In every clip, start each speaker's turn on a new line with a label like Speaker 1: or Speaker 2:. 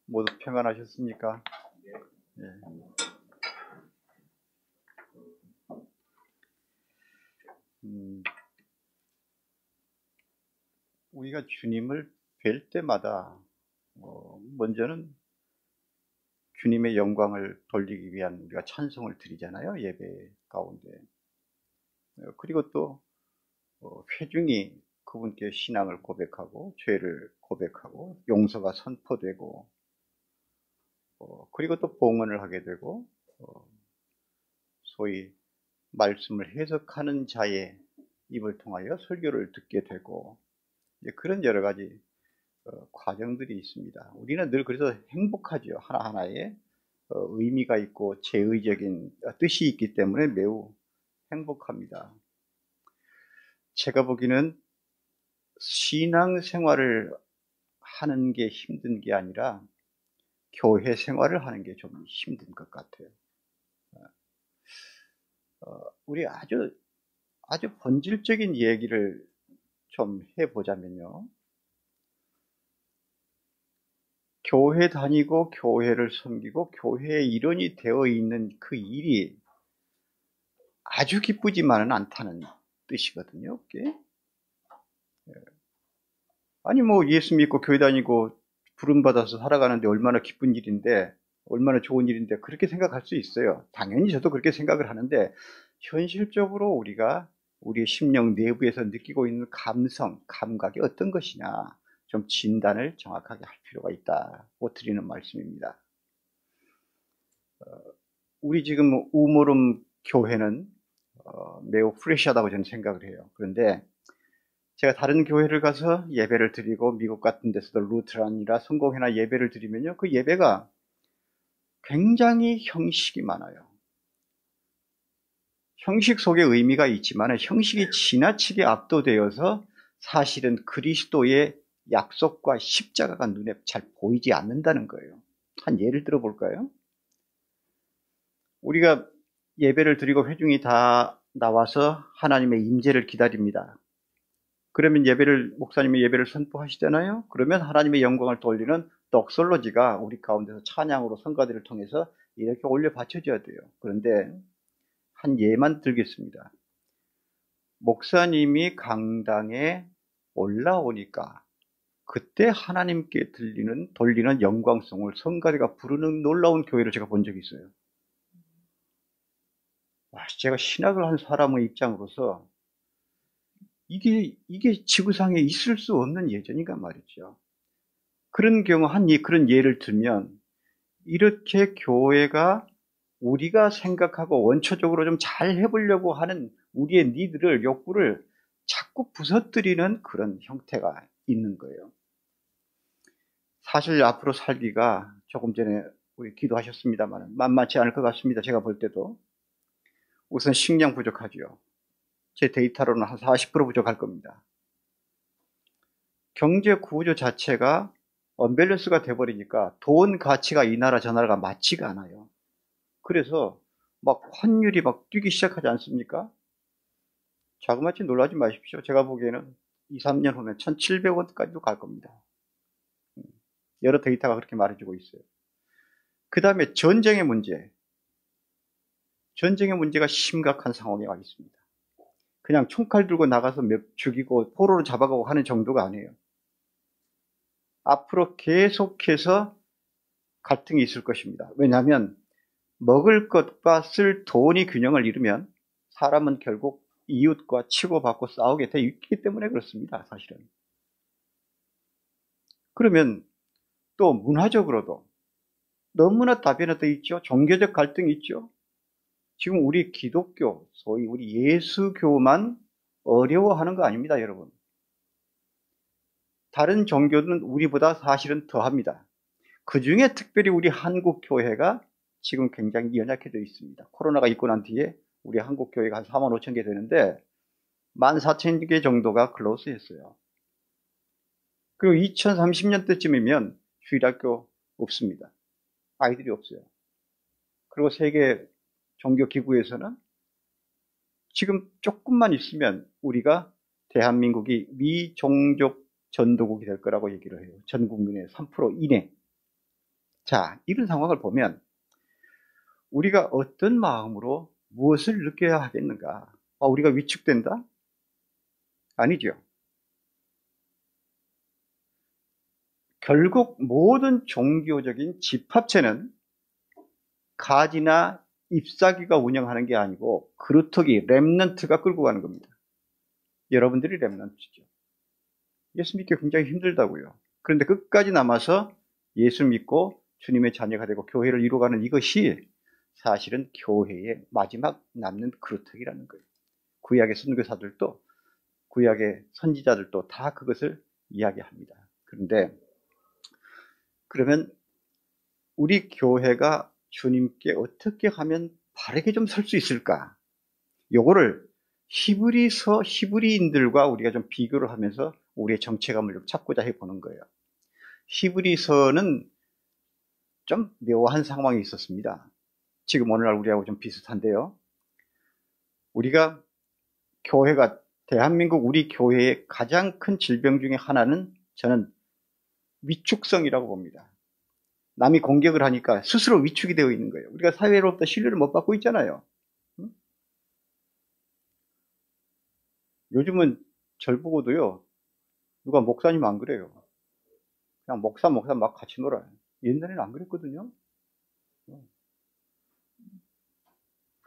Speaker 1: 모두 평안하셨습니까? 예. 우리가 주님을 뵐 때마다 먼저는 주님의 영광을 돌리기 위한 우리가 찬송을 드리잖아요. 예배 가운데. 그리고 또 회중이 그분께 신앙을 고백하고 죄를 고백하고 용서가 선포되고 그리고 또 봉헌을 하게 되고 소위 말씀을 해석하는 자의 입을 통하여 설교를 듣게 되고 그런 여러 가지 과정들이 있습니다. 우리는 늘 그래서 행복하죠. 하나하나에 의미가 있고 제의적인 뜻이 있기 때문에 매우 행복합니다. 제가 보기에는 신앙생활을 하는 게 힘든 게 아니라 교회 생활을 하는 게 좀 힘든 것 같아요. 우리 아주 본질적인 얘기를 좀 해보자면요. 교회 다니고 교회를 섬기고 교회의 일원이 되어 있는 그 일이 아주 기쁘지만은 않다는 뜻이거든요. 그게. 아니 예수 믿고 교회 다니고 부름받아서 살아가는데 얼마나 기쁜 일인데 얼마나 좋은 일인데 그렇게 생각할 수 있어요. 당연히 저도 그렇게 생각을 하는데 현실적으로 우리가 우리의 심령 내부에서 느끼고 있는 감성, 감각이 어떤 것이냐 좀 진단을 정확하게 할 필요가 있다고 드리는 말씀입니다. 우리 지금 우모름 교회는 매우 프레시하다고 저는 생각을 해요. 그런데 제가 다른 교회를 가서 예배를 드리고 미국 같은 데서도 루트란이나 성공회나 예배를 드리면요. 그 예배가 굉장히 형식이 많아요. 형식 속에 의미가 있지만 형식이 지나치게 압도되어서 사실은 그리스도의 약속과 십자가가 눈에 잘 보이지 않는다는 거예요. 한 예를 들어 볼까요? 우리가 예배를 드리고 회중이 다 나와서 하나님의 임재를 기다립니다. 그러면 목사님이 예배를 선포하시잖아요. 그러면 하나님의 영광을 돌리는 독설로지가 우리 가운데서 찬양으로 성가대를 통해서 이렇게 올려 바쳐져야 돼요. 그런데 한 예만 들겠습니다. 목사님이 강당에 올라오니까 그때 하나님께 돌리는 영광송을 성가대가 부르는 놀라운 교회를 제가 본 적이 있어요. 제가 신학을 한 사람의 입장으로서 이게 지구상에 있을 수 없는 예전인가 말이죠. 그런 경우 그런 예를 들면 이렇게 교회가 우리가 생각하고 원초적으로 좀 잘 해보려고 하는 우리의 니드를 욕구를 자꾸 부서뜨리는 그런 형태가 있는 거예요. 사실 앞으로 살기가 조금 전에 우리 기도하셨습니다만 만만치 않을 것 같습니다. 제가 볼 때도 우선 식량 부족하죠. 제 데이터로는 한 40% 부족할 겁니다. 경제 구조 자체가 언밸런스가 돼버리니까 돈 가치가 이 나라 저 나라가 맞지가 않아요. 그래서 환율이 뛰기 시작하지 않습니까? 자그마치 놀라지 마십시오. 제가 보기에는 2, 3년 후면 1,700원까지도 갈 겁니다. 여러 데이터가 그렇게 말해주고 있어요. 그 다음에 전쟁의 문제가 심각한 상황에 와 있습니다. 그냥 총칼 들고 나가서 죽이고 포로로 잡아가고 하는 정도가 아니에요. 앞으로 계속해서 갈등이 있을 것입니다. 왜냐하면 먹을 것과 쓸 돈이 균형을 잃으면 사람은 결국 이웃과 치고받고 싸우게 돼 있기 때문에 그렇습니다. 사실은. 그러면 또 문화적으로도 너무나 다변화되어 있죠. 종교적 갈등이 있죠. 지금 우리 기독교, 소위 우리 예수교만 어려워하는 거 아닙니다, 여러분. 다른 종교는 우리보다 사실은 더합니다. 그 중에 특별히 우리 한국 교회가 지금 굉장히 연약해져 있습니다. 코로나가 있고 난 뒤에 우리 한국 교회가 한 4만 5천 개 되는데 14,000개 정도가 클로즈 했어요. 그리고 2030년대쯤이면 주일학교 없습니다. 아이들이 없어요. 그리고 세계 종교기구에서는 지금 조금만 있으면 우리가 대한민국이 미종족 전도국이 될 거라고 얘기를 해요. 전 국민의 3% 이내. 자, 이런 상황을 보면 우리가 어떤 마음으로 무엇을 느껴야 하겠는가? 우리가 위축된다? 아니죠. 결국 모든 종교적인 집합체는 가지나 잎사귀가 운영하는 게 아니고 그루터기, 렘넌트가 끌고 가는 겁니다. 여러분들이 렘넌트죠. 예수 믿기 굉장히 힘들다고요. 그런데 끝까지 남아서 예수 믿고 주님의 자녀가 되고 교회를 이루어가는 이것이 사실은 교회의 마지막 남는 그루터기라는 거예요. 구약의 선교사들도 구약의 선지자들도 다 그것을 이야기합니다. 그런데 그러면 우리 교회가 주님께 어떻게 하면 바르게 좀 설 수 있을까? 요거를 히브리인들과 우리가 좀 비교를 하면서 우리의 정체감을 좀 찾고자 해보는 거예요. 히브리서는 좀 묘한 상황이 있었습니다. 지금 오늘날 우리하고 좀 비슷한데요. 우리가 교회가 대한민국 우리 교회의 가장 큰 질병 중에 하나는 저는 위축성이라고 봅니다. 남이 공격을 하니까 스스로 위축이 되어 있는 거예요. 우리가 사회로부터 신뢰를 못 받고 있잖아요. 응? 요즘은 절 보고도요, 누가 목사님 안 그래요. 그냥 목사 막 같이 놀아요. 옛날에는 안 그랬거든요.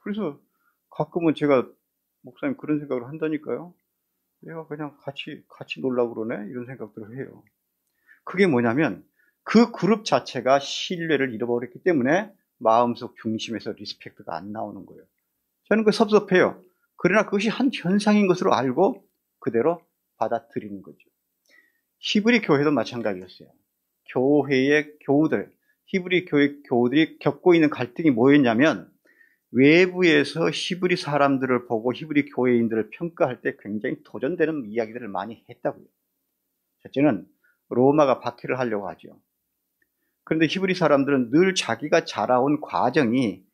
Speaker 1: 그래서 가끔은 제가 목사님 그런 생각을 한다니까요. 내가 그냥 같이 놀라고 그러네? 이런 생각들을 해요. 그게 뭐냐면 그 그룹 자체가 신뢰를 잃어버렸기 때문에 마음속 중심에서 리스펙트가 안 나오는 거예요. 저는 그 섭섭해요. 그러나 그것이 한 현상인 것으로 알고 그대로 받아들이는 거죠. 히브리 교회도 마찬가지였어요. 교회의 교우들, 히브리 교회 교우들이 겪고 있는 갈등이 뭐였냐면 외부에서 히브리 사람들을 보고 히브리 교회인들을 평가할 때 굉장히 도전되는 이야기들을 많이 했다고요. 첫째는 로마가 박해를 하려고 하죠. 그런데 히브리 사람들은 늘 자기가 자라온 과정이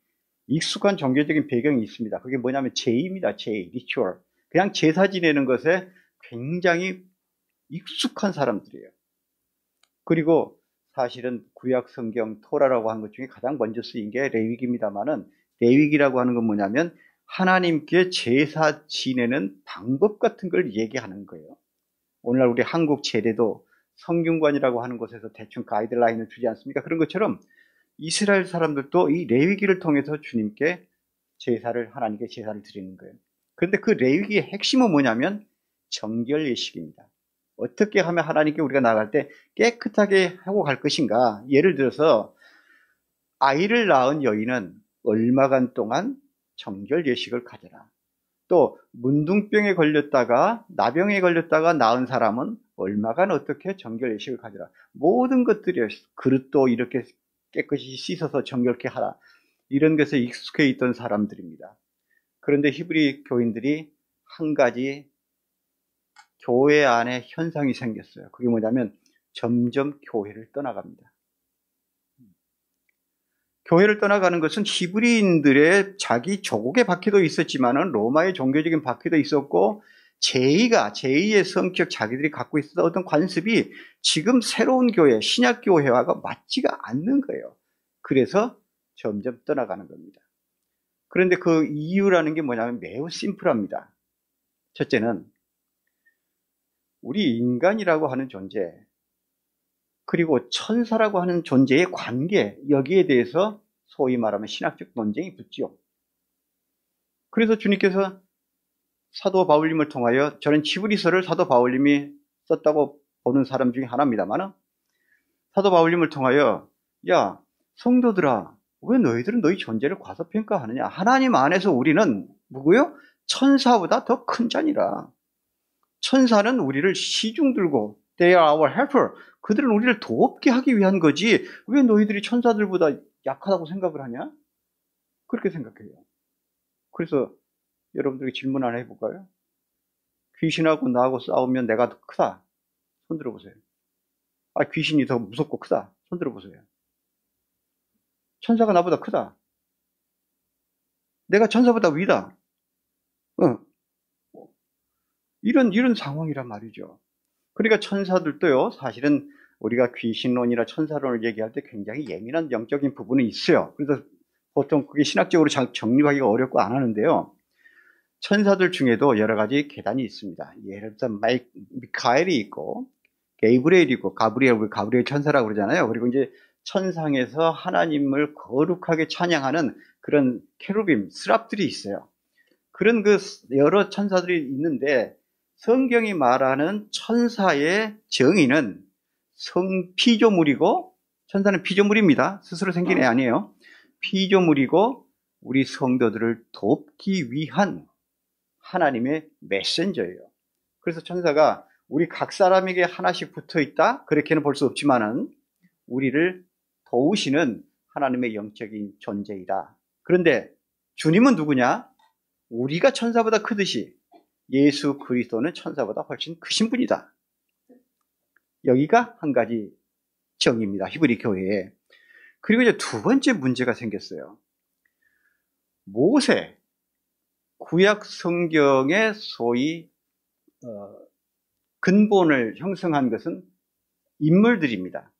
Speaker 1: 익숙한 종교적인 배경이 있습니다. 그게 뭐냐면 제의입니다. 제의, 리추얼. 그냥 제사 지내는 것에 굉장히 익숙한 사람들이에요. 그리고 사실은 구약 성경 토라라고 하는 것 중에 가장 먼저 쓰인 게 레위기입니다만은 레위기라고 하는 건 뭐냐면 하나님께 제사 지내는 방법 같은 걸 얘기하는 거예요. 오늘날 우리 한국 제례도 성균관이라고 하는 곳에서 대충 가이드라인을 주지 않습니까? 그런 것처럼 이스라엘 사람들도 이 레위기를 통해서 주님께 하나님께 제사를 드리는 거예요. 그런데 그 레위기의 핵심은 뭐냐면 정결 예식입니다. 어떻게 하면 하나님께 우리가 나갈 때 깨끗하게 하고 갈 것인가? 예를 들어서 아이를 낳은 여인은 얼마간 동안 정결 예식을 가져라. 또 문둥병에 걸렸다가 나병에 걸렸다가 나은 사람은 얼마간 어떻게 정결 예식을 가져라. 모든 것들이 그릇도 이렇게 깨끗이 씻어서 정결케 하라. 이런 것에 익숙해 있던 사람들입니다. 그런데 히브리 교인들이 한 가지 교회 안에 현상이 생겼어요. 그게 뭐냐면 점점 교회를 떠나갑니다. 교회를 떠나가는 것은 히브리인들의 자기 조국의 박해도 있었지만은 로마의 종교적인 박해도 있었고 제의의 성격 자기들이 갖고 있었던 어떤 관습이 지금 새로운 교회, 신약 교회와 맞지가 않는 거예요. 그래서 점점 떠나가는 겁니다. 그런데 그 이유라는 게 뭐냐면 매우 심플합니다. 첫째는 우리 인간이라고 하는 존재, 그리고 천사라고 하는 존재의 관계, 여기에 대해서 소위 말하면 신학적 논쟁이 붙지요. 그래서 주님께서 사도 바울님을 통하여, 저는 히브리서를 사도 바울님이 썼다고 보는 사람 중에 하나입니다만, 사도 바울님을 통하여 야 성도들아, 왜 너희들은 너희 존재를 과소평가하느냐? 하나님 안에서 우리는 누구요? 천사보다 더 큰 자니라. 천사는 우리를 시중 들고 They are our helper. 그들은 우리를 돕게 하기 위한 거지 왜 너희들이 천사들보다 약하다고 생각을 하냐? 그렇게 생각해요. 그래서 여러분들에게 질문 하나 해볼까요? 귀신하고 나하고 싸우면 내가 더 크다. 손 들어보세요. 귀신이 더 무섭고 크다. 손 들어보세요. 천사가 나보다 크다. 내가 천사보다 위다. 이런 상황이란 말이죠. 그러니까 천사들도요, 사실은 우리가 귀신론이나 천사론을 얘기할 때 굉장히 예민한 영적인 부분이 있어요. 그래서 보통 그게 신학적으로 정립하기가 어렵고 안 하는데요. 천사들 중에도 여러 가지 계단이 있습니다. 예를 들어서 미카엘이 있고, 게이브리엘이 있고, 우리 가브리엘 천사라고 그러잖아요. 그리고 이제 천상에서 하나님을 거룩하게 찬양하는 그런 케루빔, 스랍들이 있어요. 그런 그 여러 천사들이 있는데, 성경이 말하는 천사의 정의는 피조물이고, 천사는 피조물입니다. 스스로 생긴 애 아니에요. 피조물이고, 우리 성도들을 돕기 위한 하나님의 메신저예요. 그래서 천사가 우리 각 사람에게 하나씩 붙어 있다? 그렇게는 볼 수 없지만은, 우리를 도우시는 하나님의 영적인 존재이다. 그런데 주님은 누구냐? 우리가 천사보다 크듯이 예수 그리스도는 천사보다 훨씬 크신 분이다. 여기가 한 가지 정의입니다. 히브리 교회에. 그리고 이제 두 번째 문제가 생겼어요. 모세, 구약 성경의 소위 근본을 형성한 것은 인물들입니다.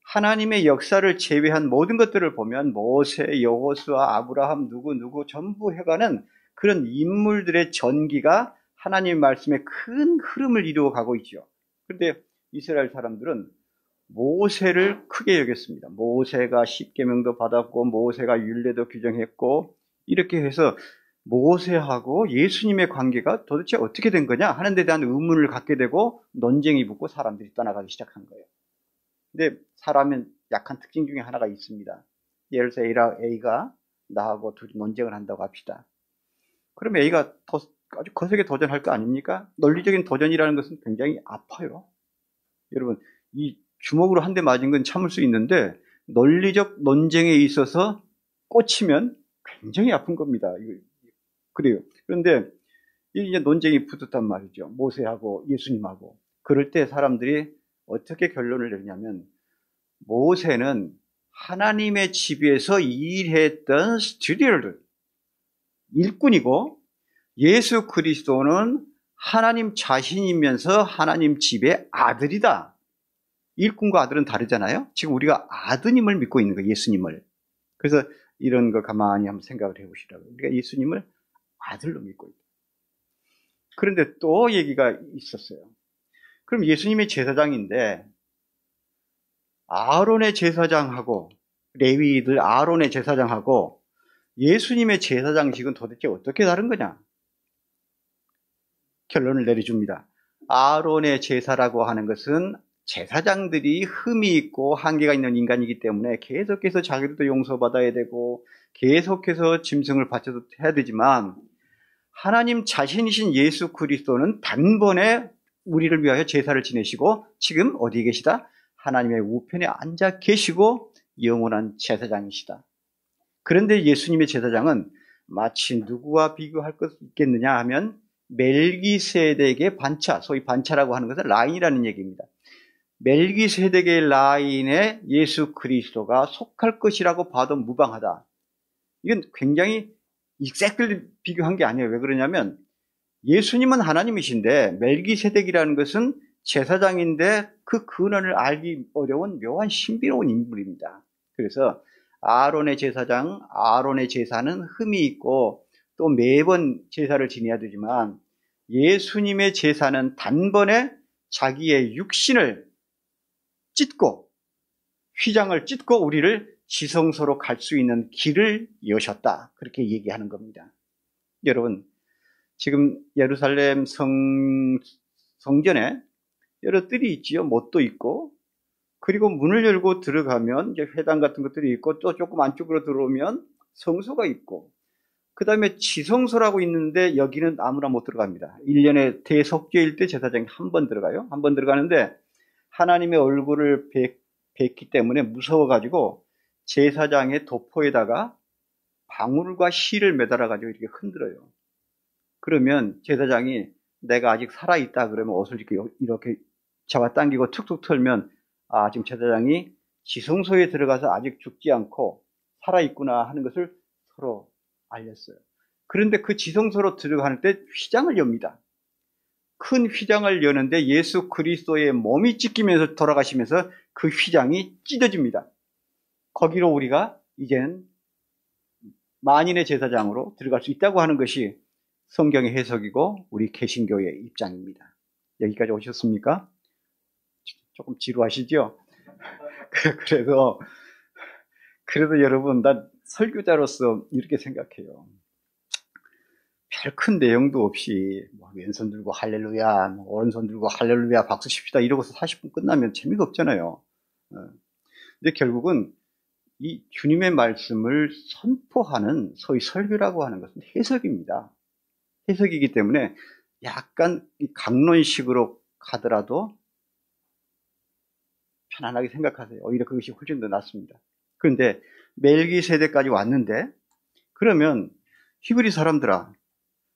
Speaker 1: 하나님의 역사를 제외한 모든 것들을 보면 모세, 여호수아, 아브라함 누구 전부 해가는 그런 인물들의 전기가 하나님의 말씀에 큰 흐름을 이루어 가고 있죠. 그런데 이스라엘 사람들은 모세를 크게 여겼습니다. 모세가 십계명도 받았고 모세가 율례도 규정했고 이렇게 해서 모세하고 예수님의 관계가 도대체 어떻게 된 거냐 하는 데 대한 의문을 갖게 되고 논쟁이 붙고 사람들이 떠나가기 시작한 거예요. 근데 사람은 약한 특징 중에 하나가 있습니다. 예를 들어서 A가 나하고 둘이 논쟁을 한다고 합시다. 그럼 A가 아주 거세게 도전할 거 아닙니까? 논리적인 도전이라는 것은 굉장히 아파요. 여러분, 이 주먹으로 한 대 맞은 건 참을 수 있는데 논리적 논쟁에 있어서 꽂히면 굉장히 아픈 겁니다. 그래요. 그런데 이제 논쟁이 붙었단 말이죠. 모세하고 예수님하고. 그럴 때 사람들이 어떻게 결론을 내리냐면 모세는 하나님의 집에서 일했던 스튜디오들, 일꾼이고 예수 그리스도는 하나님 자신이면서 하나님 집의 아들이다. 일꾼과 아들은 다르잖아요. 지금 우리가 아드님을 믿고 있는 거예요. 예수님을. 그래서 이런 거 가만히 한번 생각을 해보시라고요. 우리가 예수님을 아들로 믿고 있다. 그런데 또 얘기가 있었어요. 그럼 예수님이 제사장인데 아론의 제사장하고 레위들 아론의 제사장하고 예수님의 제사장직은 도대체 어떻게 다른 거냐? 결론을 내려줍니다. 아론의 제사라고 하는 것은 제사장들이 흠이 있고 한계가 있는 인간이기 때문에 계속해서 자기들도 용서받아야 되고 계속해서 짐승을 바쳐도 해야 되지만 하나님 자신이신 예수 그리스도는 단번에 우리를 위하여 제사를 지내시고 지금 어디에 계시다? 하나님의 우편에 앉아 계시고 영원한 제사장이시다. 그런데 예수님의 제사장은 마치 누구와 비교할 것 있겠느냐 하면 멜기세덱의 반차, 소위 반차라고 하는 것은 라인이라는 얘기입니다. 멜기세덱의 라인에 예수 그리스도가 속할 것이라고 봐도 무방하다. 이건 굉장히 exactly 비교한 게 아니에요. 왜 그러냐면 예수님은 하나님이신데 멜기세덱이라는 것은 제사장인데 그 근원을 알기 어려운 묘한 신비로운 인물입니다. 그래서 아론의 제사장, 아론의 제사는 흠이 있고 또 매번 제사를 지내야 되지만 예수님의 제사는 단번에 자기의 육신을 찢고 휘장을 찢고 우리를 지성소로 갈 수 있는 길을 여셨다. 그렇게 얘기하는 겁니다. 여러분, 지금 예루살렘 성전에 여러 뜰이 있지요. 못도 있고 그리고 문을 열고 들어가면 이제 회당 같은 것들이 있고 또 조금 안쪽으로 들어오면 성소가 있고 그 다음에 지성소라고 있는데 여기는 아무나 못 들어갑니다. 1년에 대속죄일 때 제사장이 한 번 들어가요. 한 번 들어가는데 하나님의 얼굴을 뵙기 때문에 무서워가지고 제사장의 도포에다가 방울과 실을 매달아가지고 이렇게 흔들어요. 그러면 제사장이 내가 아직 살아있다 그러면 옷을 이렇게 잡아당기고 툭툭 털면 아, 지금 제사장이 지성소에 들어가서 아직 죽지 않고 살아있구나 하는 것을 서로 알렸어요. 그런데 그 지성소로 들어갈 때 휘장을 엽니다. 큰 휘장을 여는데 예수 그리스도의 몸이 찢기면서 돌아가시면서 그 휘장이 찢어집니다. 거기로 우리가 이제는 만인의 제사장으로 들어갈 수 있다고 하는 것이 성경의 해석이고 우리 개신교의 입장입니다. 여기까지 오셨습니까? 조금 지루하시죠? 그래도 여러분, 난 설교자로서 이렇게 생각해요. 별 큰 내용도 없이 왼손 들고 할렐루야, 오른손 들고 할렐루야 박수 칩시다 이러고서 40분 끝나면 재미가 없잖아요. 근데 결국은 이 주님의 말씀을 선포하는 소위 설교라고 하는 것은 해석입니다. 해석이기 때문에 약간 강론식으로 가더라도 편안하게 생각하세요. 오히려 그것이 훨씬 더 낫습니다. 그런데 멜기세덱까지 왔는데, 그러면 히브리 사람들아,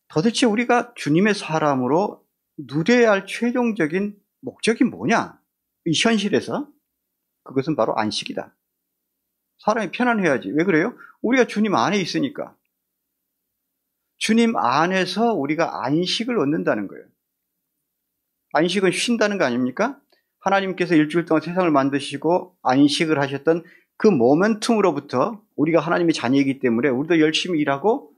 Speaker 1: 도대체 우리가 주님의 사람으로 누려야 할 최종적인 목적이 뭐냐? 이 현실에서 그것은 바로 안식이다. 사람이 편안해야지. 왜 그래요? 우리가 주님 안에 있으니까. 주님 안에서 우리가 안식을 얻는다는 거예요. 안식은 쉰다는 거 아닙니까? 하나님께서 일주일 동안 세상을 만드시고 안식을 하셨던 그 모멘텀으로부터 우리가 하나님의 자녀이기 때문에 우리도 열심히 일하고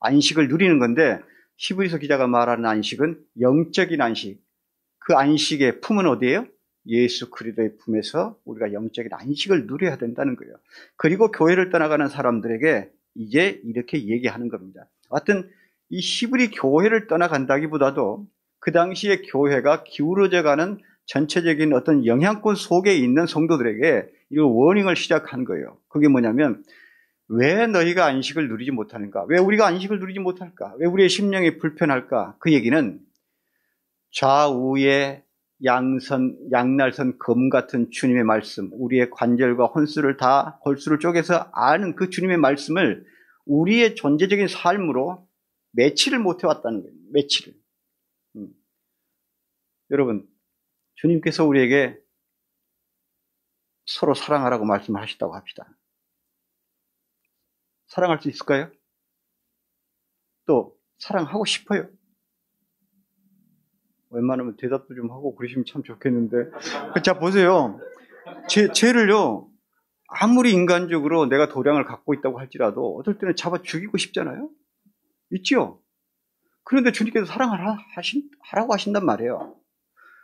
Speaker 1: 안식을 누리는 건데, 히브리서 기자가 말하는 안식은 영적인 안식. 그 안식의 품은 어디예요? 예수 그리스도의 품에서 우리가 영적인 안식을 누려야 된다는 거예요. 그리고 교회를 떠나가는 사람들에게 이제 이렇게 얘기하는 겁니다. 하여튼 이 히브리 교회를 떠나간다기보다도 그 당시에 교회가 기울어져 가는 전체적인 어떤 영향권 속에 있는 성도들에게 이 워닝을 시작한 거예요. 그게 뭐냐면, 왜 너희가 안식을 누리지 못하는가? 왜 우리가 안식을 누리지 못할까? 왜 우리의 심령이 불편할까? 그 얘기는 좌우에 양날선 검 같은 주님의 말씀, 우리의 관절과 혼수를 다 골수를 쪼개서 아는 그 주님의 말씀을 우리의 존재적인 삶으로 매치를 못 해왔다는 거예요. 매치를. 여러분, 주님께서 우리에게 서로 사랑하라고 말씀하셨다고 합시다. 사랑할 수 있을까요? 또 사랑하고 싶어요. 웬만하면 대답도 좀 하고 그러시면 참 좋겠는데. 자, 보세요. 죄를요, 아무리 인간적으로 내가 도량을 갖고 있다고 할지라도 어떨 때는 잡아 죽이고 싶잖아요. 있죠? 그런데 주님께서 사랑하라고 하신단 말이에요.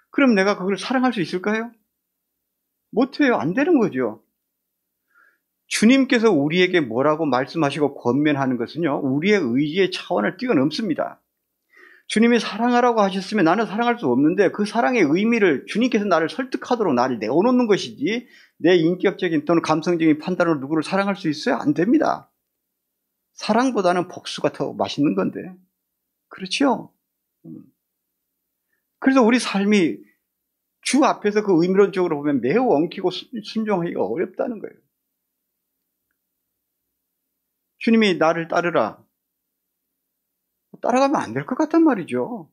Speaker 1: 그럼 내가 그걸 사랑할 수 있을까요? 못해요. 안 되는 거죠. 주님께서 우리에게 뭐라고 말씀하시고 권면하는 것은요, 우리의 의지의 차원을 뛰어넘습니다. 주님이 사랑하라고 하셨으면 나는 사랑할 수 없는데, 그 사랑의 의미를 주님께서 나를 설득하도록 나를 내어놓는 것이지, 내 인격적인 또는 감성적인 판단으로 누구를 사랑할 수 있어요? 안 됩니다. 사랑보다는 복수가 더 맛있는 건데. 그렇죠? 그래서 우리 삶이 주 앞에서 그 의미론적으로 보면 매우 엉키고 순종하기가 어렵다는 거예요. 주님이 나를 따르라. 따라가면 안 될 것 같단 말이죠.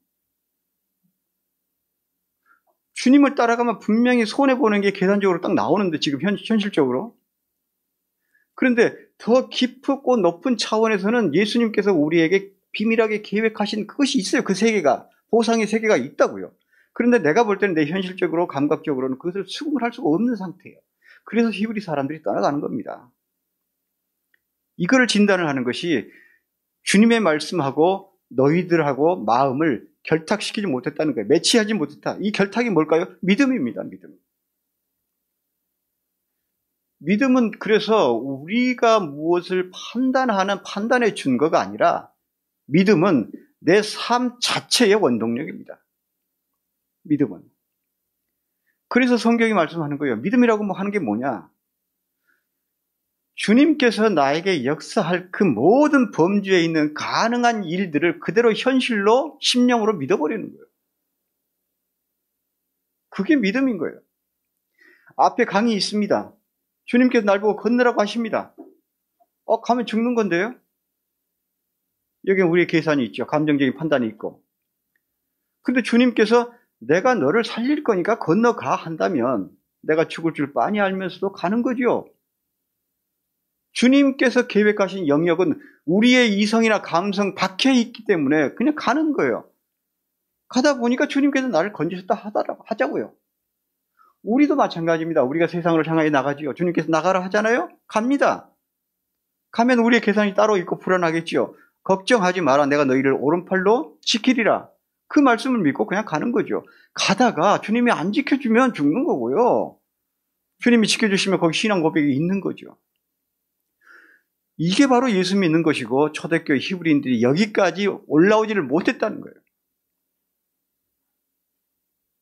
Speaker 1: 주님을 따라가면 분명히 손해보는 게 계산적으로 딱 나오는데, 지금 현실적으로. 그런데 더 깊고 높은 차원에서는 예수님께서 우리에게 비밀하게 계획하신 그것이 있어요. 그 세계가, 보상의 세계가 있다고요. 그런데 내가 볼 때는 내 현실적으로, 감각적으로는 그것을 수긍을 할 수가 없는 상태예요. 그래서 히브리 사람들이 떠나가는 겁니다. 이거를 진단을 하는 것이 주님의 말씀하고 너희들하고 마음을 결탁시키지 못했다는 거예요. 매치하지 못했다. 이 결탁이 뭘까요? 믿음입니다. 믿음. 믿음은 그래서 우리가 무엇을 판단하는 판단의 준거가 아니라, 믿음은 내 삶 자체의 원동력입니다. 믿음은. 그래서 성경이 말씀하는 거예요. 믿음이라고 하는 게 뭐냐? 주님께서 나에게 역사할 그 모든 범주에 있는 가능한 일들을 그대로 현실로, 심령으로 믿어버리는 거예요. 그게 믿음인 거예요. 앞에 강이 있습니다. 주님께서 날 보고 건너라고 하십니다. 가면 죽는 건데요? 여기 우리의 계산이 있죠. 감정적인 판단이 있고. 근데 주님께서 내가 너를 살릴 거니까 건너가 한다면 내가 죽을 줄 뻔히 알면서도 가는 거죠. 주님께서 계획하신 영역은 우리의 이성이나 감성 밖에 있기 때문에 그냥 가는 거예요. 가다 보니까 주님께서 나를 건지셨다 하자고요. 우리도 마찬가지입니다. 우리가 세상을 향하여 나가지요. 주님께서 나가라 하잖아요. 갑니다. 가면 우리의 계산이 따로 있고 불안하겠지요. 걱정하지 마라. 내가 너희를 오른팔로 지키리라. 그 말씀을 믿고 그냥 가는 거죠. 가다가 주님이 안 지켜주면 죽는 거고요. 주님이 지켜주시면 거기 신앙 고백이 있는 거죠. 이게 바로 예수 믿는 것이고 초대교회 히브리인들이 여기까지 올라오지를 못했다는 거예요.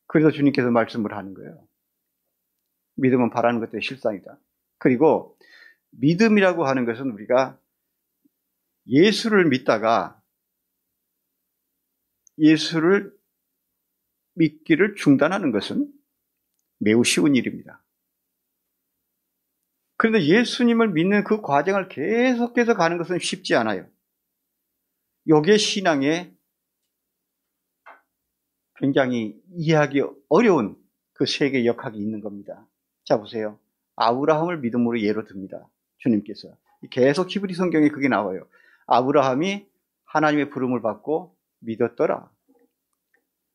Speaker 1: 그래서 주님께서 말씀을 하는 거예요. 믿음은 바라는 것들의 실상이다. 그리고 믿음이라고 하는 것은 우리가 예수를 믿다가 예수를 믿기를 중단하는 것은 매우 쉬운 일입니다. 그런데 예수님을 믿는 그 과정을 계속해서 가는 것은 쉽지 않아요. 이게 신앙의 굉장히 이해하기 어려운 그 세계 역학이 있는 겁니다. 자, 보세요. 아브라함을 믿음으로 예로 듭니다. 주님께서. 계속 히브리 성경에 그게 나와요. 아브라함이 하나님의 부름을 받고 믿었더라.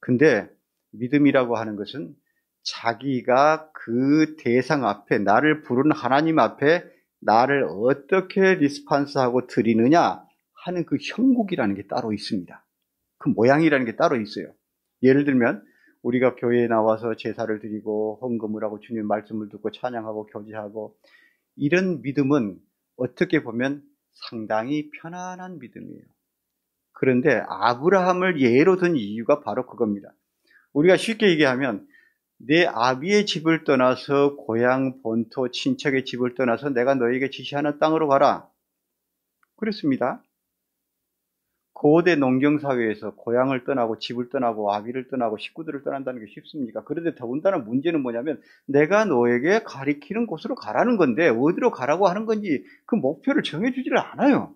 Speaker 1: 근데 믿음이라고 하는 것은 자기가 그 대상 앞에, 나를 부른 하나님 앞에 나를 어떻게 리스판스하고 드리느냐 하는 그 형국이라는 게 따로 있습니다. 그 모양이라는 게 따로 있어요. 예를 들면 우리가 교회에 나와서 제사를 드리고 헌금을 하고 주님 말씀을 듣고 찬양하고 교제하고, 이런 믿음은 어떻게 보면 상당히 편안한 믿음이에요. 그런데 아브라함을 예로 든 이유가 바로 그겁니다. 우리가 쉽게 얘기하면 내 아비의 집을 떠나서 고향 본토 친척의 집을 떠나서 내가 너에게 지시하는 땅으로 가라. 그렇습니다. 고대 농경사회에서 고향을 떠나고 집을 떠나고 아비를 떠나고 식구들을 떠난다는 게 쉽습니까? 그런데 더군다나 문제는 뭐냐면 내가 너에게 가리키는 곳으로 가라는 건데 어디로 가라고 하는 건지 그 목표를 정해주지를 않아요.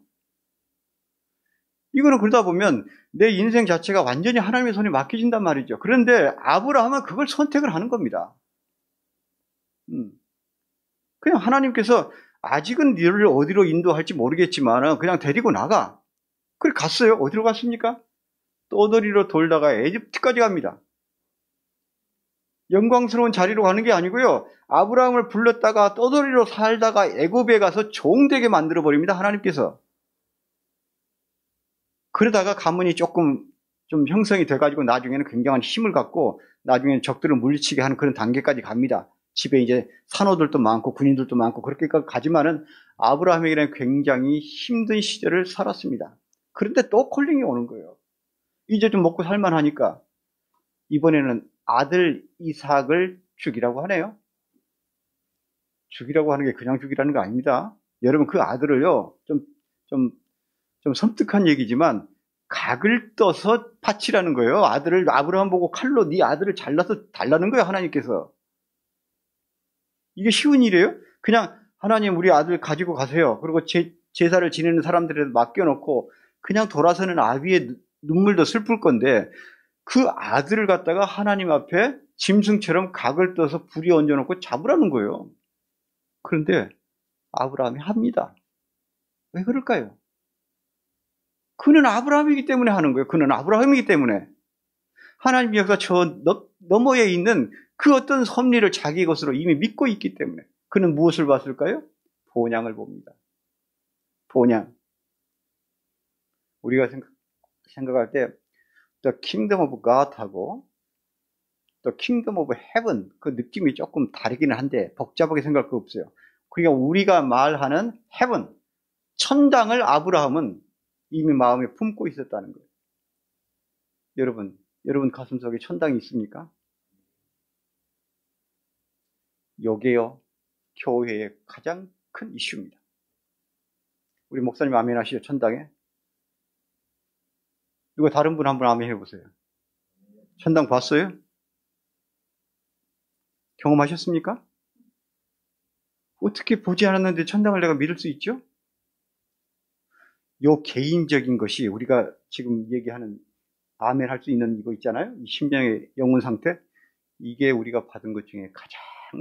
Speaker 1: 이거는 그러다 보면 내 인생 자체가 완전히 하나님의 손에 맡겨진단 말이죠. 그런데 아브라함은 그걸 선택을 하는 겁니다. 그냥 하나님께서 아직은 너를 어디로 인도할지 모르겠지만 그냥 데리고 나가. 그래 갔어요. 어디로 갔습니까? 떠돌이로 돌다가 에집트까지 갑니다. 영광스러운 자리로 가는 게 아니고요. 아브라함을 불렀다가 떠돌이로 살다가 애굽에 가서 종되게 만들어 버립니다. 하나님께서. 그러다가 가문이 조금 좀 형성이 돼가지고 나중에는 굉장한 힘을 갖고 나중에는 적들을 물리치게 하는 그런 단계까지 갑니다. 집에 이제 산호들도 많고 군인들도 많고 그렇게까지 가지만은 아브라함에게는 굉장히 힘든 시절을 살았습니다. 그런데 또 콜링이 오는 거예요. 이제 좀 먹고 살만하니까 이번에는 아들 이삭을 죽이라고 하네요. 죽이라고 하는 게 그냥 죽이라는 거 아닙니다. 여러분 그 아들을요 좀 섬뜩한 얘기지만 각을 떠서 바치라는 거예요. 아들을 아브라함 보고 칼로 네 아들을 잘라서 달라는 거예요. 하나님께서. 이게 쉬운 일이에요? 그냥 하나님 우리 아들 가지고 가세요. 그리고 제사를 지내는 사람들에게 맡겨놓고 그냥 돌아서는 아비의 눈물도 슬플 건데 그 아들을 갖다가 하나님 앞에 짐승처럼 각을 떠서 불이 얹어놓고 잡으라는 거예요. 그런데 아브라함이 합니다. 왜 그럴까요? 그는 아브라함이기 때문에 하는 거예요. 그는 아브라함이기 때문에. 하나님의 역사 저 너머에 있는 그 어떤 섭리를 자기 것으로 이미 믿고 있기 때문에. 그는 무엇을 봤을까요? 본향을 봅니다. 본향. 우리가 생각할 때 The Kingdom of God하고 The Kingdom of Heaven 그 느낌이 조금 다르기는 한데 복잡하게 생각할 거 없어요. 그러니까 우리가 말하는 Heaven, 천당을 아브라함은 이미 마음에 품고 있었다는 거예요. 여러분 가슴속에 천당이 있습니까? 요게요, 교회의 가장 큰 이슈입니다. 우리 목사님 아멘 하시죠, 천당에? 누가 다른 분 한 분 아멘 해보세요. 천당 봤어요? 경험하셨습니까? 어떻게 보지 않았는데 천당을 내가 믿을 수 있죠? 요 개인적인 것이 우리가 지금 얘기하는 아멘 할 수 있는 이거 있잖아요. 이 심령의 영혼 상태. 이게 우리가 받은 것 중에 가장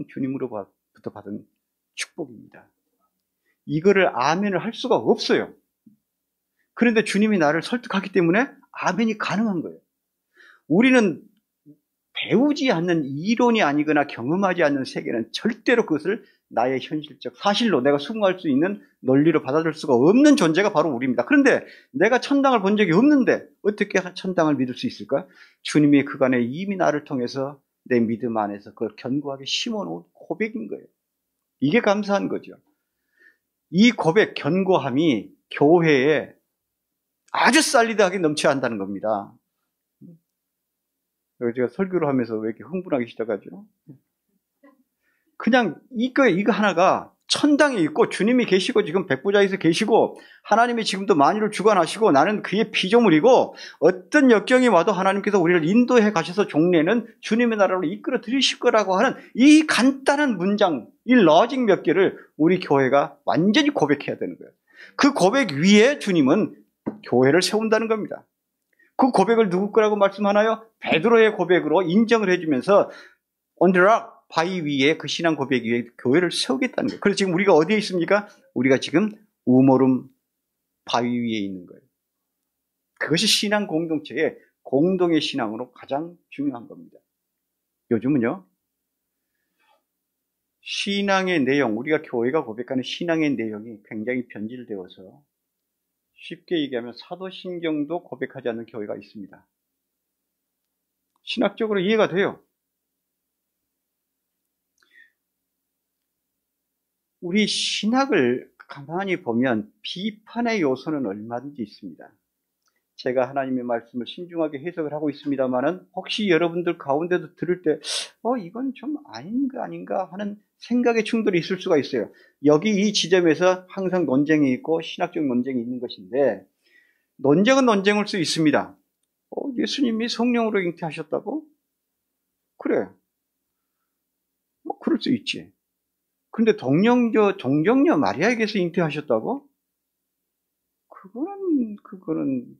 Speaker 1: 주님으로부터 받은 축복입니다. 이거를 아멘을 할 수가 없어요. 그런데 주님이 나를 설득하기 때문에 아멘이 가능한 거예요. 우리는 배우지 않는 이론이 아니거나 경험하지 않는 세계는 절대로 그것을 나의 현실적 사실로 내가 수긍할 수 있는 논리로 받아들일 수가 없는 존재가 바로 우리입니다. 그런데 내가 천당을 본 적이 없는데 어떻게 천당을 믿을 수 있을까? 주님이 그간에 이미 나를 통해서 내 믿음 안에서 그걸 견고하게 심어놓은 고백인 거예요. 이게 감사한 거죠. 이 고백, 견고함이 교회에 아주 살리드하게 넘쳐야 한다는 겁니다. 제가 설교를 하면서 왜 이렇게 흥분하기 시작하죠? 그냥 이거 하나가 천당에 있고 주님이 계시고 지금 백보자에서 계시고 하나님이 지금도 만유를 주관하시고 나는 그의 피조물이고 어떤 역경이 와도 하나님께서 우리를 인도해 가셔서 종래는 주님의 나라로 이끌어 들이실 거라고 하는 이 간단한 문장, 이 러직 몇 개를 우리 교회가 완전히 고백해야 되는 거예요. 그 고백 위에 주님은 교회를 세운다는 겁니다. 그 고백을 누구 거라고 말씀하나요? 베드로의 고백으로 인정을 해주면서 on the rock, 바위 위에 그 신앙 고백 위에 교회를 세우겠다는 거예요. 그래서 지금 우리가 어디에 있습니까? 우리가 지금 우모름 바위 위에 있는 거예요. 그것이 신앙 공동체의 공동의 신앙으로 가장 중요한 겁니다. 요즘은요, 신앙의 내용, 우리가 교회가 고백하는 신앙의 내용이 굉장히 변질되어서 쉽게 얘기하면 사도신경도 고백하지 않는 교회가 있습니다. 신학적으로 이해가 돼요. 우리 신학을 가만히 보면 비판의 요소는 얼마든지 있습니다. 제가 하나님의 말씀을 신중하게 해석을 하고 있습니다만은 혹시 여러분들 가운데도 들을 때 이건 좀 아닌가 하는 생각의 충돌이 있을 수가 있어요. 여기 이 지점에서 항상 논쟁이 있고 신학적 논쟁이 있는 것인데 논쟁은 논쟁일 수 있습니다. 예수님이 성령으로 잉태하셨다고? 그래. 뭐 그럴 수 있지. 근데 동정녀 마리아에게서 잉태하셨다고? 그거는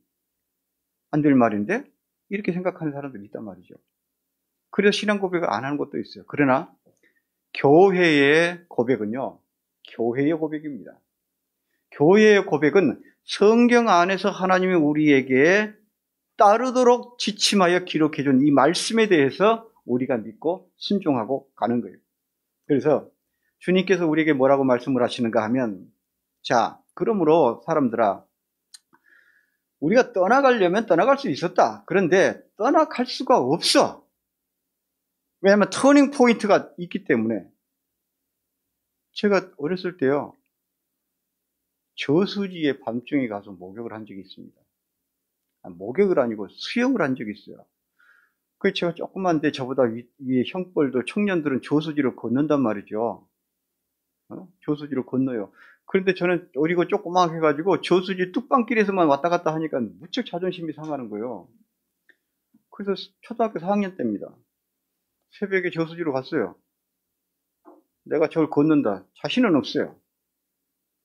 Speaker 1: 안 될 말인데? 이렇게 생각하는 사람들이 있단 말이죠. 그래서 신앙 고백을 안 하는 것도 있어요. 그러나 교회의 고백은요, 교회의 고백입니다. 교회의 고백은 성경 안에서 하나님이 우리에게 따르도록 지침하여 기록해준 이 말씀에 대해서 우리가 믿고 순종하고 가는 거예요. 그래서 주님께서 우리에게 뭐라고 말씀을 하시는가 하면, 자, 그러므로 사람들아, 우리가 떠나가려면 떠나갈 수 있었다. 그런데 떠나갈 수가 없어. 왜냐하면 터닝 포인트가 있기 때문에. 제가 어렸을 때요, 저수지에 밤중에 가서 목욕을 한 적이 있습니다. 목욕을 아니고 수영을 한 적이 있어요. 그래서 제가 조그만데 저보다 위에 형벌들, 청년들은 저수지를 건넌단 말이죠. 저수지를 건너요. 그런데 저는 어리고 조그맣게 해가지고 저수지 뚝방길에서만 왔다 갔다 하니까 무척 자존심이 상하는 거예요. 그래서 초등학교 4학년 때입니다. 새벽에 저수지로 갔어요. 내가 저걸 건넌다. 자신은 없어요.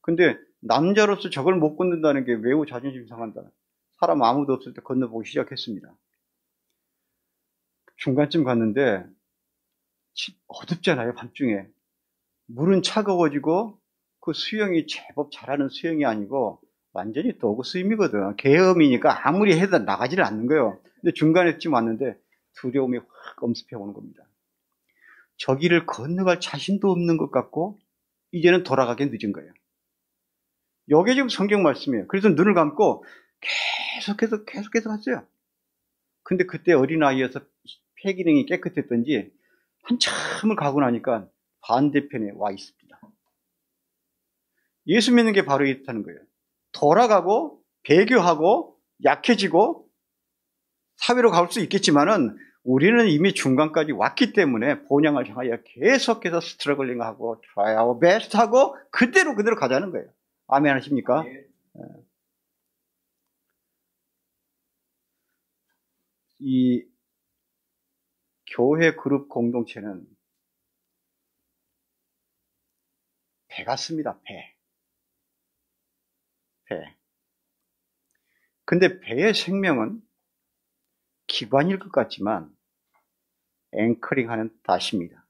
Speaker 1: 근데 남자로서 저걸 못 건넌다는 게 매우 자존심 상한다. 사람 아무도 없을 때 건너보기 시작했습니다. 중간쯤 갔는데 어둡잖아요, 밤중에. 물은 차가워지고 그 수영이 제법 잘하는 수영이 아니고 완전히 도구 스님이거든. 계엄이니까 아무리 해도 나가지를 않는 거예요. 근데 중간에쯤 왔는데 두려움이 확 엄습해 오는 겁니다. 저기를 건너갈 자신도 없는 것 같고 이제는 돌아가기 늦은 거예요. 이게 지금 성경 말씀이에요. 그래서 눈을 감고 계속해서 갔어요. 근데 그때 어린아이여서 폐기능이 깨끗했던지 한참을 가고 나니까 반대편에 와 있습니다. 예수 믿는 게 바로 이렇다는 거예요. 돌아가고 배교하고 약해지고 사회로 갈 수 있겠지만은 우리는 이미 중간까지 왔기 때문에 본향을 향하여 계속해서 스트러글링하고 try our best 하고 그대로 가자는 거예요. 아멘 하십니까? 네. 이 교회 그룹 공동체는 배 같습니다. 배. 근데 배의 생명은 기관일 것 같지만 앵커링하는 닷입니다.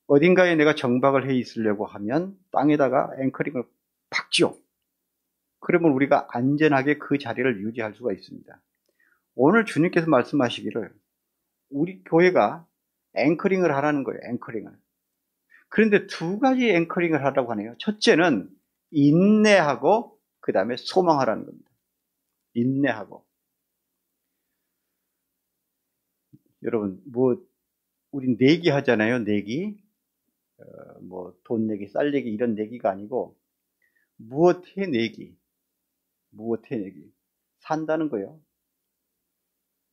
Speaker 1: 어딘가에 내가 정박을 해 있으려고 하면 땅에다가 앵커링을 박지요. 그러면 우리가 안전하게 그 자리를 유지할 수가 있습니다. 오늘 주님께서 말씀하시기를 우리 교회가 앵커링을 하라는 거예요. 앵커링을. 그런데 두 가지 앵커링을 하라고 하네요. 첫째는 인내하고 그 다음에 소망하라는 겁니다. 인내하고. 여러분, 우리 내기 하잖아요. 내기. 돈 내기, 쌀 내기 이런 내기가 아니고 무엇해 내기. 무엇해 내기. 산다는 거예요.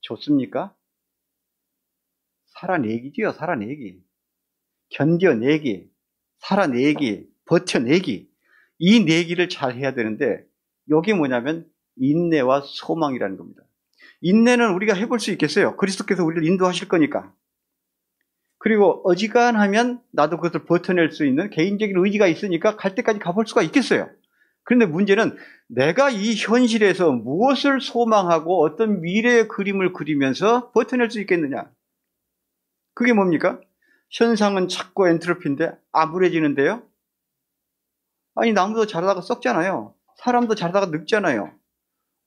Speaker 1: 좋습니까? 살아내기지요. 살아내기. 견뎌내기. 살아내기. 버텨내기. 이 내기를 잘 해야 되는데 이게 뭐냐면 인내와 소망이라는 겁니다. 인내는 우리가 해볼 수 있겠어요. 그리스도께서 우리를 인도하실 거니까. 그리고 어지간하면 나도 그것을 버텨낼 수 있는 개인적인 의지가 있으니까 갈 때까지 가볼 수가 있겠어요. 그런데 문제는 내가 이 현실에서 무엇을 소망하고 어떤 미래의 그림을 그리면서 버텨낼 수 있겠느냐. 그게 뭡니까? 현상은 자꾸 엔트로피인데 암울해지는데요. 아니, 나무도 자라다가 썩잖아요. 사람도 자라다가 늙잖아요.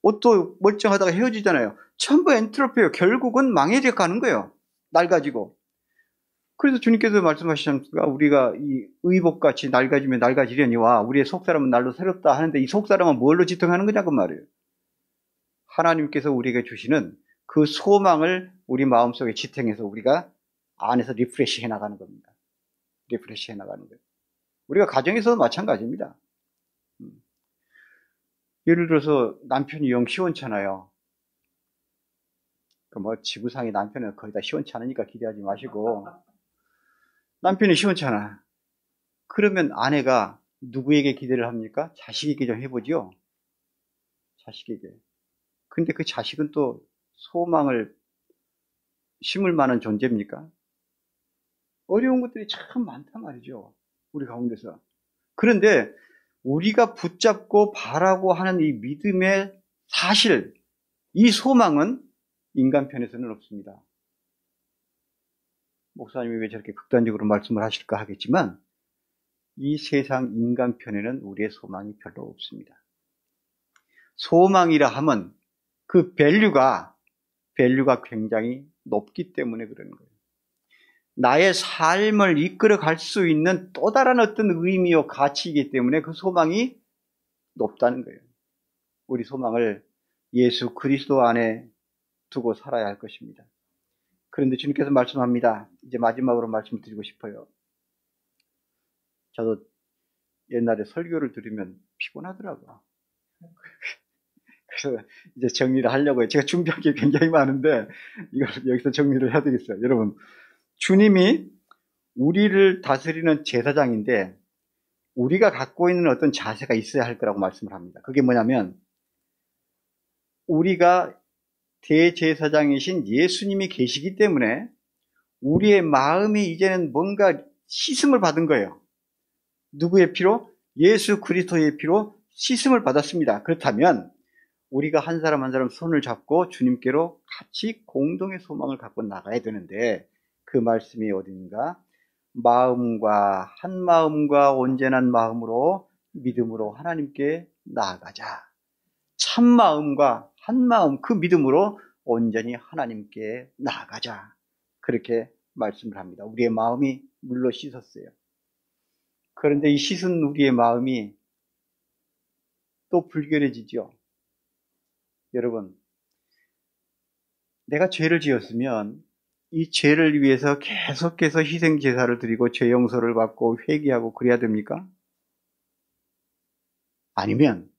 Speaker 1: 옷도 멀쩡하다가 헤어지잖아요. 전부 엔트로피예요. 결국은 망해져 가는 거예요. 낡아지고. 그래서 주님께서 말씀하시지 않습니까? 우리가 이 의복같이 낡아지면 낡아지려니와 우리의 속사람은 날로 새롭다 하는데 이 속사람은 뭘로 지탱하는 거냐고 말이에요. 하나님께서 우리에게 주시는 그 소망을 우리 마음속에 지탱해서 우리가 안에서 리프레시 해나가는 겁니다. 리프레시 해나가는 거예요. 우리가 가정에서도 마찬가지입니다. 예를 들어서 남편이 영 시원찮아요. 지구상의 남편은 거의 다 시원찮으니까 기대하지 마시고 남편이 시원찮아. 그러면 아내가 누구에게 기대를 합니까? 자식에게 좀 해보죠. 자식에게. 근데 그 자식은 또 소망을 심을 만한 존재입니까? 어려운 것들이 참 많단 말이죠. 우리 가운데서. 그런데 우리가 붙잡고 바라고 하는 이 믿음의 사실, 이 소망은 인간 편에서는 없습니다. 목사님이 왜 저렇게 극단적으로 말씀을 하실까 하겠지만 이 세상 인간 편에는 우리의 소망이 별로 없습니다. 소망이라 하면 그 밸류가 굉장히 높기 때문에 그러는 거예요. 나의 삶을 이끌어 갈 수 있는 또 다른 어떤 의미요 가치이기 때문에 그 소망이 높다는 거예요. 우리 소망을 예수 그리스도 안에 두고 살아야 할 것입니다. 그런데 주님께서 말씀합니다. 이제 마지막으로 말씀드리고 싶어요. 저도 옛날에 설교를 들으면 피곤하더라고요. 그래서 이제 정리를 하려고요. 제가 준비한 게 굉장히 많은데 이걸 여기서 정리를 해야 되겠어요. 여러분, 주님이 우리를 다스리는 제사장인데 우리가 갖고 있는 어떤 자세가 있어야 할 거라고 말씀을 합니다. 그게 뭐냐면 우리가 대제사장이신 예수님이 계시기 때문에 우리의 마음이 이제는 뭔가 씻음을 받은 거예요. 누구의 피로? 예수 그리스도의 피로 씻음을 받았습니다. 그렇다면 우리가 한 사람 한 사람 손을 잡고 주님께로 같이 공동의 소망을 갖고 나가야 되는데 그 말씀이 어딘가? 마음과 한 마음과 온전한 마음으로 믿음으로 하나님께 나아가자. 참 마음과 한 마음 그 믿음으로 온전히 하나님께 나아가자. 그렇게 말씀을 합니다. 우리의 마음이 물로 씻었어요. 그런데 이 씻은 우리의 마음이 또 불결해지죠. 여러분, 내가 죄를 지었으면 이 죄를 위해서 계속해서 희생 제사를 드리고 죄 용서를 받고 회개하고 그래야 됩니까? 아니면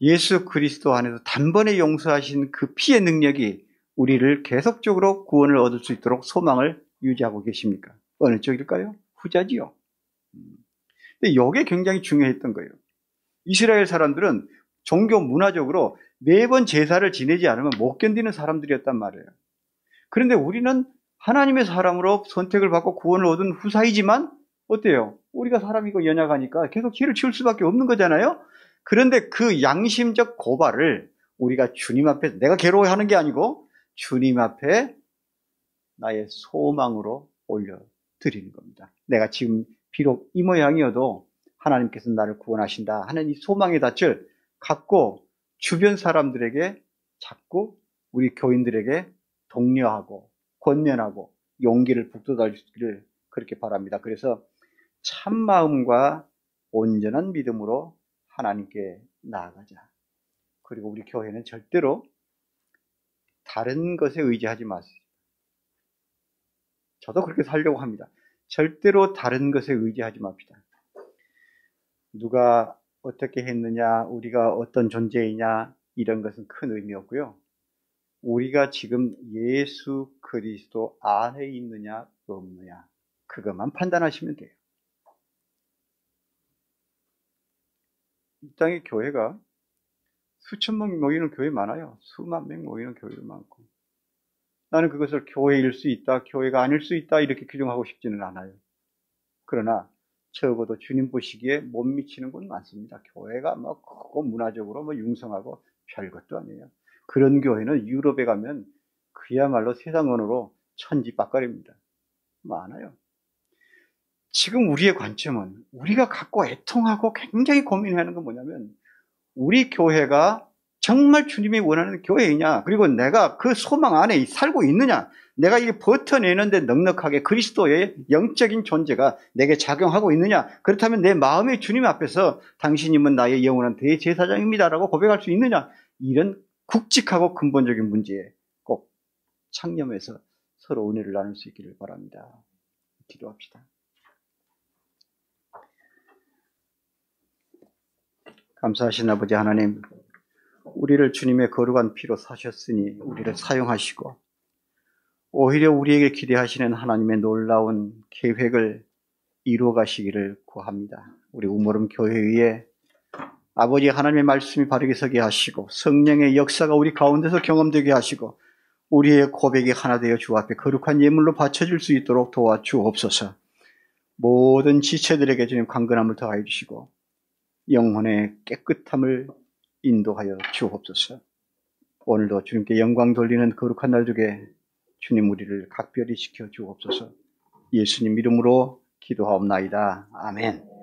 Speaker 1: 예수 그리스도 안에서 단번에 용서하신 그 피의 능력이 우리를 계속적으로 구원을 얻을 수 있도록 소망을 유지하고 계십니까? 어느 쪽일까요? 후자지요. 근데 이게 굉장히 중요했던 거예요. 이스라엘 사람들은 종교 문화적으로 매번 제사를 지내지 않으면 못 견디는 사람들이었단 말이에요. 그런데 우리는 하나님의 사람으로 선택을 받고 구원을 얻은 후사이지만 어때요? 우리가 사람이고 연약하니까 계속 죄를 지을 수밖에 없는 거잖아요. 그런데 그 양심적 고발을 우리가 주님 앞에 내가 괴로워하는 게 아니고 주님 앞에 나의 소망으로 올려드리는 겁니다. 내가 지금 비록 이 모양이어도 하나님께서 나를 구원하신다 하는 이 소망의 닻을 갖고 주변 사람들에게 자꾸 우리 교인들에게 독려하고 권면하고 용기를 북돋아주기를 그렇게 바랍니다. 그래서 참마음과 온전한 믿음으로 하나님께 나아가자. 그리고 우리 교회는 절대로 다른 것에 의지하지 마세요. 저도 그렇게 살려고 합니다. 절대로 다른 것에 의지하지 맙시다. 누가 어떻게 했느냐, 우리가 어떤 존재이냐, 이런 것은 큰 의미 없고요. 우리가 지금 예수 그리스도 안에 있느냐 없느냐, 그것만 판단하시면 돼요. 이 땅에 교회가 수천 명 모이는 교회 많아요. 수만 명 모이는 교회도 많고. 나는 그것을 교회일 수 있다, 교회가 아닐 수 있다, 이렇게 규정하고 싶지는 않아요. 그러나 적어도 주님 보시기에 못 미치는 건 많습니다. 교회가 뭐 크고 문화적으로 뭐 융성하고 별것도 아니에요. 그런 교회는 유럽에 가면 그야말로 세상 언어로 천지박갈입니다. 많아요. 지금 우리의 관점은, 우리가 갖고 애통하고 굉장히 고민하는 건 뭐냐면, 우리 교회가 정말 주님이 원하는 교회이냐, 그리고 내가 그 소망 안에 살고 있느냐, 내가 이게 버텨내는데 넉넉하게 그리스도의 영적인 존재가 내게 작용하고 있느냐, 그렇다면 내 마음의 주님 앞에서 당신님은 나의 영원한 대제사장입니다라고 고백할 수 있느냐, 이런 굵직하고 근본적인 문제에 꼭 창념해서 서로 은혜를 나눌 수 있기를 바랍니다. 기도합시다. 감사하신 아버지 하나님, 우리를 주님의 거룩한 피로 사셨으니 우리를 사용하시고, 오히려 우리에게 기대하시는 하나님의 놀라운 계획을 이루어 가시기를 구합니다. 우리 우모름 교회 위에 아버지 하나님의 말씀이 바르게 서게 하시고, 성령의 역사가 우리 가운데서 경험되게 하시고, 우리의 고백이 하나 되어 주 앞에 거룩한 예물로 바쳐질 수 있도록 도와주옵소서. 모든 지체들에게 주님 강건함을 더하여 주시고 영혼의 깨끗함을 인도하여 주옵소서. 오늘도 주님께 영광 돌리는 거룩한 날 주게 주님 우리를 각별히 지켜 주옵소서. 예수님 이름으로 기도하옵나이다. 아멘.